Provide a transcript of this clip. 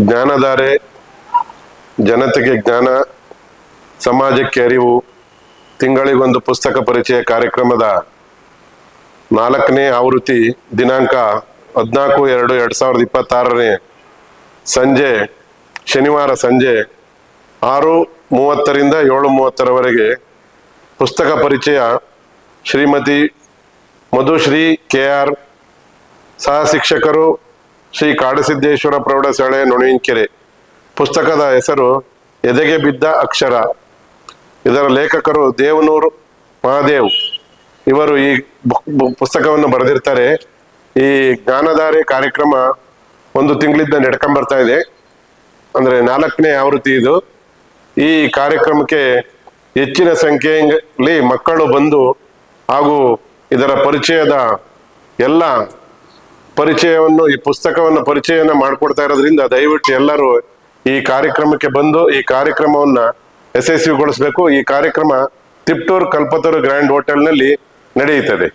ಜ್ಞಾನಧಾರೆ ಜನತೆಗೆ ಜ್ಞಾನ, ಸಮಾಜಕ್ಕೆ ಅರಿವು, ತಿಂಗಳಿಗೊಂದು ಪುಸ್ತಕ ಪರಿಚಯ ಕಾರ್ಯಕ್ರಮದ 4ನೇ ಆವೃತ್ತಿ ದಿನಾಂಕ 14/2/2026 ಸಂಜೆ ಶನಿವಾರ ಸಂಜೆ 6:30ರಿಂದ 7:30ರವರೆಗೆ ಪುಸ್ತಕ ಪರಿಚಯ ಶ್ರೀಮತಿ ಮಧುಶ್ರೀ KR, ಸಹ ಶಿಕ್ಷಕರು ಶ್ರೀ ಕಾಡಸಿದ್ದೇಶ್ವರ ಪ್ರೌಢಶಾಲೆ ನೊಣವಿನಕೆರೆ. ಪುಸ್ತಕದ ಹೆಸರು ಎದೆಗೆ ಬಿದ್ದ ಅಕ್ಷರ. ಇದರ ಲೇಖಕರು ದೇವನೂರು ಮಹಾದೇವ್. ಇವರು ಈ ಪುಸ್ತಕವನ್ನು ಬರೆದಿರ್ತಾರೆ. ಈ ಜ್ಞಾನಧಾರೆ ಕಾರ್ಯಕ್ರಮ 1 ತಿಂಗಳಿಂದ ನಡ್ಕೊಂಬರ್ತಾ ಇದೆ, ಅಂದ್ರೆ 4ನೇ ಆವೃತ್ತಿ ಇದು. ಈ ಕಾರ್ಯಕ್ರಮಕ್ಕೆ ಹೆಚ್ಚಿನ ಸಂಖ್ಯೆಯಲ್ಲಿ ಮಕ್ಕಳು ಬಂದು ಹಾಗೂ ಇದರ ಪರಿಚಯದ ಎಲ್ಲ ಪರಿಚಯವನ್ನು, ಈ ಪುಸ್ತಕವನ್ನು ಪರಿಚಯನ ಮಾಡಿಕೊಡ್ತಾ ಇರೋದ್ರಿಂದ ದಯವಿಟ್ಟು ಎಲ್ಲರೂ ಈ ಕಾರ್ಯಕ್ರಮಕ್ಕೆ ಬಂದು ಈ ಕಾರ್ಯಕ್ರಮವನ್ನ ಯಶಸ್ವಿಗೊಳಿಸಬೇಕು. ಈ ಕಾರ್ಯಕ್ರಮ ತಿಪ್ಟೂರ್ ಕಲ್ಪತರು ಗ್ರ್ಯಾಂಡ್ ಹೋಟೆಲ್ನಲ್ಲಿ ನಡೆಯುತ್ತದೆ.